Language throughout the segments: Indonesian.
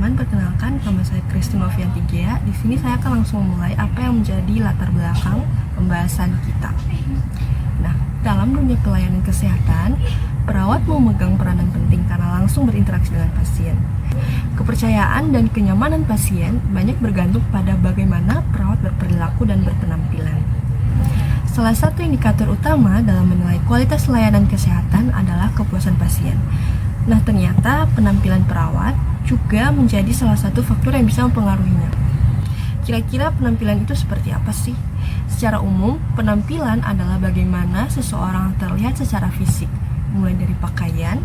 teman-teman, perkenalkan nama saya Christine Novianti Gea. Di sini saya akan langsung memulai apa yang menjadi latar belakang pembahasan kita. Nah, dalam dunia pelayanan kesehatan, perawat memegang peranan penting karena langsung berinteraksi dengan pasien. Kepercayaan dan kenyamanan pasien banyak bergantung pada bagaimana perawat berperilaku dan berpenampilan. Salah satu indikator utama dalam menilai kualitas layanan kesehatan adalah kepuasan pasien. Nah, ternyata penampilan perawat juga menjadi salah satu faktor yang bisa mempengaruhinya. Kira-kira penampilan itu seperti apa sih? Secara umum, penampilan adalah bagaimana seseorang terlihat secara fisik, mulai dari pakaian,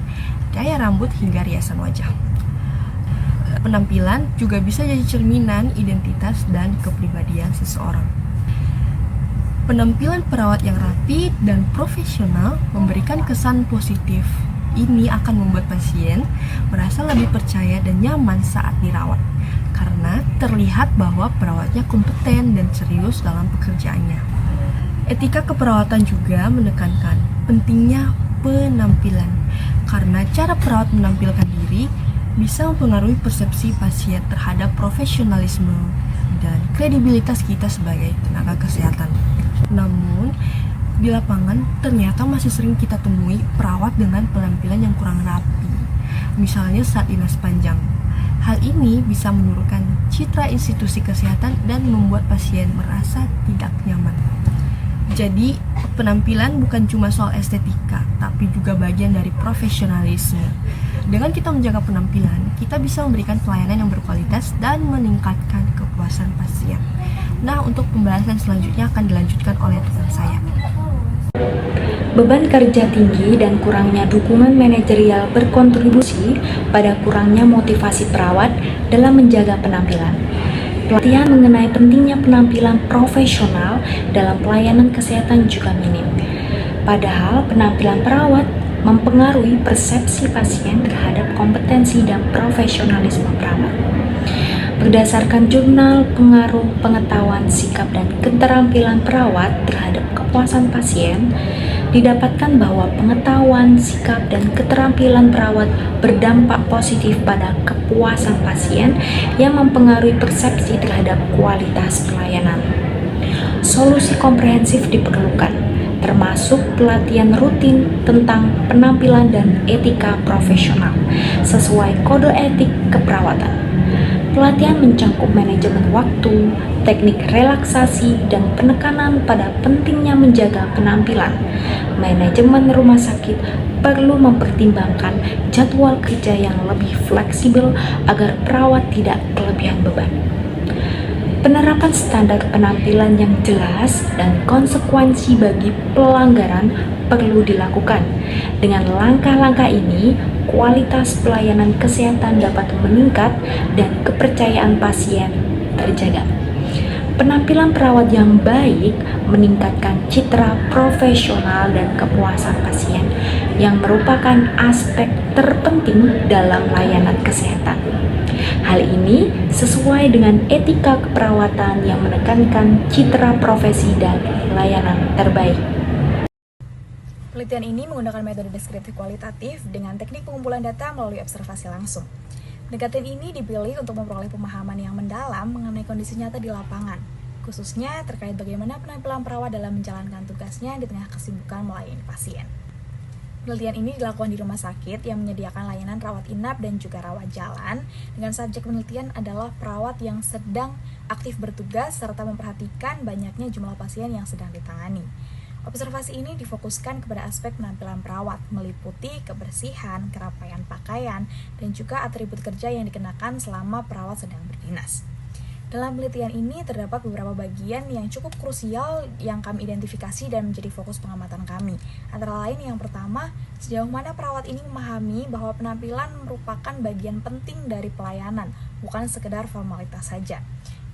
gaya rambut, hingga riasan wajah. Penampilan juga bisa jadi cerminan identitas dan kepribadian seseorang. Penampilan perawat yang rapi dan profesional memberikan kesan positif. Ini akan membuat pasien merasa lebih percaya dan nyaman saat dirawat, karena terlihat bahwa perawatnya kompeten dan serius dalam pekerjaannya. Etika keperawatan juga menekankan pentingnya penampilan, karena cara perawat menampilkan diri bisa mempengaruhi persepsi pasien terhadap profesionalisme dan kredibilitas kita sebagai tenaga kesehatan. Namun, di lapangan ternyata masih sering kita temui perawat dengan penampilan yang kurang rapi, misalnya saat dinas panjang. Hal ini bisa menurunkan citra institusi kesehatan dan membuat pasien merasa tidak nyaman. Jadi, penampilan bukan cuma soal estetika, tapi juga bagian dari profesionalisme. Dengan kita menjaga penampilan, kita bisa memberikan pelayanan yang berkualitas dan meningkatkan kepuasan pasien. Nah, untuk pembahasan selanjutnya akan dilanjutkan oleh teman saya. Beban kerja tinggi dan kurangnya dukungan manajerial berkontribusi pada kurangnya motivasi perawat dalam menjaga penampilan. Pelatihan mengenai pentingnya penampilan profesional dalam pelayanan kesehatan juga minim. Padahal penampilan perawat mempengaruhi persepsi pasien terhadap kompetensi dan profesionalisme perawat. Berdasarkan jurnal pengaruh pengetahuan sikap dan keterampilan perawat terhadap kepuasan pasien, didapatkan bahwa pengetahuan sikap dan keterampilan perawat berdampak positif pada kepuasan pasien yang mempengaruhi persepsi terhadap kualitas pelayanan. Solusi komprehensif diperlukan, termasuk pelatihan rutin tentang penampilan dan etika profesional sesuai kode etik keperawatan. Pelatihan mencakup manajemen waktu, teknik relaksasi, dan penekanan pada pentingnya menjaga penampilan. Manajemen rumah sakit perlu mempertimbangkan jadwal kerja yang lebih fleksibel agar perawat tidak kelebihan beban. Penerapan standar penampilan yang jelas dan konsekuensi bagi pelanggaran perlu dilakukan. Dengan langkah-langkah ini, kualitas pelayanan kesehatan dapat meningkat dan kepercayaan pasien terjaga. Penampilan perawat yang baik meningkatkan citra profesional dan kepuasan pasien yang merupakan aspek terpenting dalam layanan kesehatan. Hal ini sesuai dengan etika keperawatan yang menekankan citra profesi dan layanan terbaik. Penelitian ini menggunakan metode deskriptif kualitatif dengan teknik pengumpulan data melalui observasi langsung. Pendekatan ini dipilih untuk memperoleh pemahaman yang mendalam mengenai kondisi nyata di lapangan, khususnya terkait bagaimana penampilan perawat dalam menjalankan tugasnya di tengah kesibukan melayani pasien. Penelitian ini dilakukan di rumah sakit yang menyediakan layanan rawat inap dan juga rawat jalan, dengan subjek penelitian adalah perawat yang sedang aktif bertugas serta memperhatikan banyaknya jumlah pasien yang sedang ditangani. Observasi ini difokuskan kepada aspek penampilan perawat, meliputi kebersihan, kerapaian pakaian, dan juga atribut kerja yang dikenakan selama perawat sedang berdinas. Dalam penelitian ini terdapat beberapa bagian yang cukup krusial yang kami identifikasi dan menjadi fokus pengamatan kami. Antara lain yang pertama, sejauh mana perawat ini memahami bahwa penampilan merupakan bagian penting dari pelayanan, bukan sekedar formalitas saja.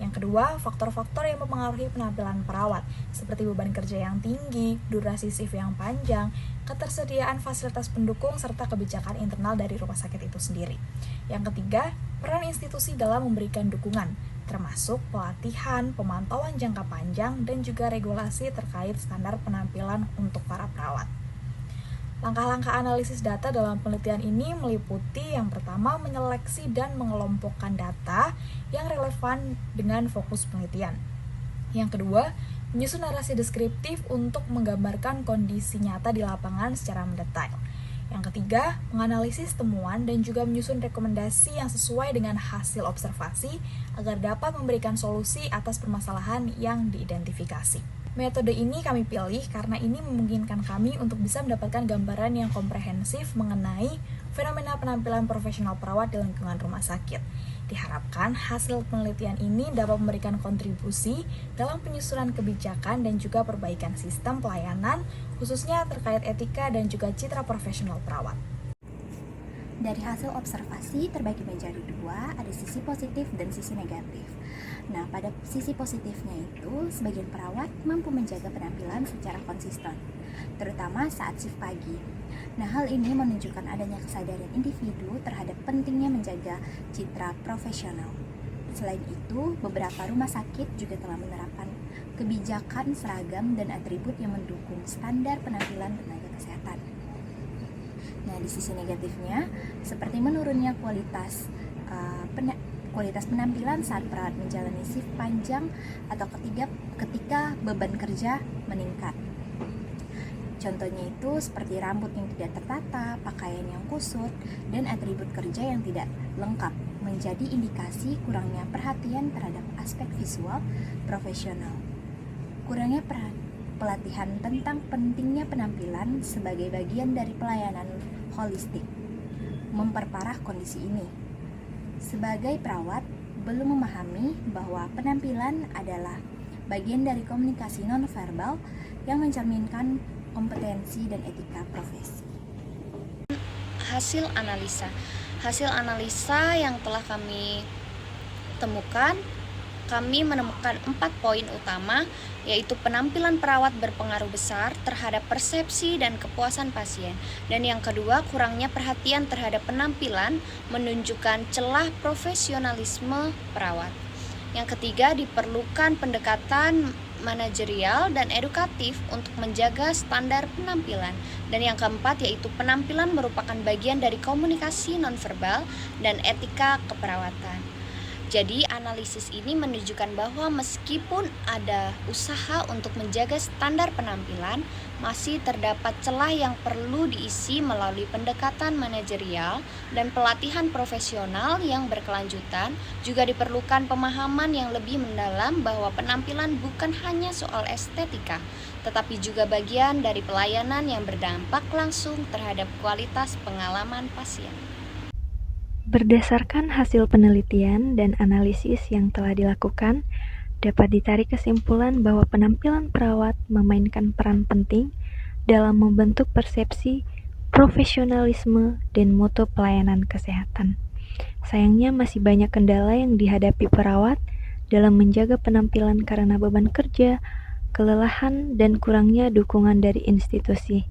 Yang kedua, faktor-faktor yang mempengaruhi penampilan perawat, seperti beban kerja yang tinggi, durasi shift yang panjang, ketersediaan fasilitas pendukung, serta kebijakan internal dari rumah sakit itu sendiri. Yang ketiga, peran institusi dalam memberikan dukungan, termasuk pelatihan, pemantauan jangka panjang, dan juga regulasi terkait standar penampilan untuk para perawat. Langkah-langkah analisis data dalam penelitian ini meliputi yang pertama menyeleksi dan mengelompokkan data yang relevan dengan fokus penelitian. Yang kedua, menyusun narasi deskriptif untuk menggambarkan kondisi nyata di lapangan secara mendetail. Yang ketiga, menganalisis temuan dan juga menyusun rekomendasi yang sesuai dengan hasil observasi agar dapat memberikan solusi atas permasalahan yang diidentifikasi. Metode ini kami pilih karena ini memungkinkan kami untuk bisa mendapatkan gambaran yang komprehensif mengenai fenomena penampilan profesional perawat di lingkungan rumah sakit. Diharapkan hasil penelitian ini dapat memberikan kontribusi dalam penyusunan kebijakan dan juga perbaikan sistem pelayanan, khususnya terkait etika dan juga citra profesional perawat. Dari hasil observasi terbagi menjadi dua, ada sisi positif dan sisi negatif. Nah, pada sisi positifnya itu, sebagian perawat mampu menjaga penampilan secara konsisten, terutama saat shift pagi. Nah, hal ini menunjukkan adanya kesadaran individu terhadap pentingnya menjaga citra profesional. Selain itu, beberapa rumah sakit juga telah menerapkan kebijakan seragam dan atribut yang mendukung standar penampilan tenaga kesehatan. Nah, di sisi negatifnya, seperti menurunnya kualitas penampilan saat perawat menjalani shift panjang atau ketika beban kerja meningkat. Contohnya itu seperti rambut yang tidak tertata, pakaian yang kusut, dan atribut kerja yang tidak lengkap, menjadi indikasi kurangnya perhatian terhadap aspek visual profesional. Kurangnya pelatihan tentang pentingnya penampilan sebagai bagian dari pelayanan holistik memperparah kondisi ini. Sebagai perawat, belum memahami bahwa penampilan adalah bagian dari komunikasi nonverbal yang mencerminkan kompetensi dan etika profesi. Hasil analisa yang telah kami temukan, kami menemukan 4 poin utama, yaitu penampilan perawat berpengaruh besar terhadap persepsi dan kepuasan pasien. Dan yang kedua, kurangnya perhatian terhadap penampilan menunjukkan celah profesionalisme perawat. Yang ketiga, diperlukan pendekatan manajerial dan edukatif untuk menjaga standar penampilan. Dan yang keempat, yaitu penampilan merupakan bagian dari komunikasi nonverbal dan etika keperawatan. Jadi analisis ini menunjukkan bahwa meskipun ada usaha untuk menjaga standar penampilan, masih terdapat celah yang perlu diisi melalui pendekatan manajerial dan pelatihan profesional yang berkelanjutan. Juga diperlukan pemahaman yang lebih mendalam bahwa penampilan bukan hanya soal estetika, tetapi juga bagian dari pelayanan yang berdampak langsung terhadap kualitas pengalaman pasien. Berdasarkan hasil penelitian dan analisis yang telah dilakukan, dapat ditarik kesimpulan bahwa penampilan perawat memainkan peran penting dalam membentuk persepsi, profesionalisme, dan mutu pelayanan kesehatan. Sayangnya masih banyak kendala yang dihadapi perawat dalam menjaga penampilan karena beban kerja, kelelahan, dan kurangnya dukungan dari institusi.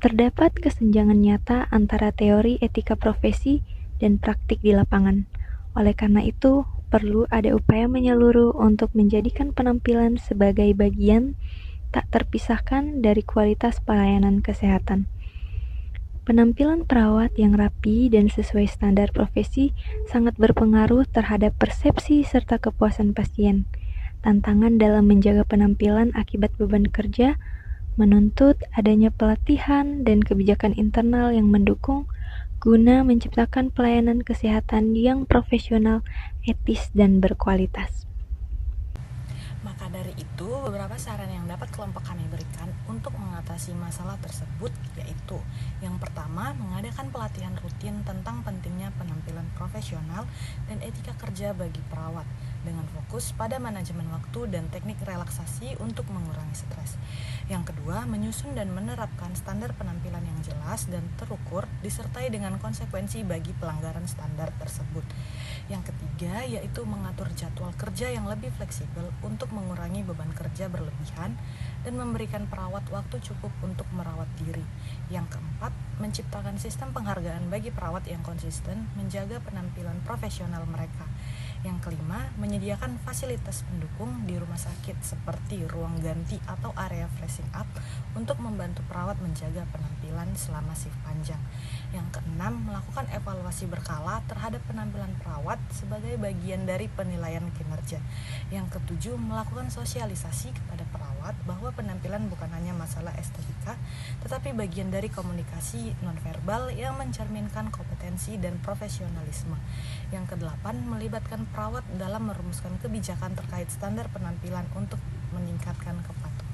Terdapat kesenjangan nyata antara teori etika profesi dan praktik di lapangan. Oleh karena itu, perlu ada upaya menyeluruh untuk menjadikan penampilan sebagai bagian tak terpisahkan dari kualitas pelayanan kesehatan. Penampilan perawat yang rapi dan sesuai standar profesi sangat berpengaruh terhadap persepsi serta kepuasan pasien. Tantangan dalam menjaga penampilan akibat beban kerja menuntut adanya pelatihan dan kebijakan internal yang mendukung guna menciptakan pelayanan kesehatan yang profesional, etis, dan berkualitas. Maka dari itu, beberapa saran yang dapat kelompok kami berikan untuk mengatasi masalah tersebut yaitu: yang pertama, mengadakan pelatihan rutin tentang pentingnya penampilan profesional dan etika kerja bagi perawat dengan fokus pada manajemen waktu dan teknik relaksasi untuk mengurangi stres. Yang kedua, menyusun dan menerapkan standar penampilan yang jelas dan terukur disertai dengan konsekuensi bagi pelanggaran standar tersebut. Yang ketiga, yaitu mengatur jadwal kerja yang lebih fleksibel untuk mengurangi beban kerja berlebihan dan memberikan perawat waktu cukup untuk merawat diri. Yang keempat, menciptakan sistem penghargaan bagi perawat yang konsisten menjaga penampilan profesional mereka. Yang kelima, menyediakan fasilitas pendukung di rumah sakit seperti ruang ganti atau area flashing up untuk membantu perawat menjaga penampilan. penampilan selama shift panjang. Yang keenam, melakukan evaluasi berkala terhadap penampilan perawat sebagai bagian dari penilaian kinerja. Yang ketujuh, melakukan sosialisasi kepada perawat bahwa penampilan bukan hanya masalah estetika, tetapi bagian dari komunikasi nonverbal yang mencerminkan kompetensi dan profesionalisme. Yang kedelapan, melibatkan perawat dalam merumuskan kebijakan terkait standar penampilan untuk meningkatkan kepatuhan.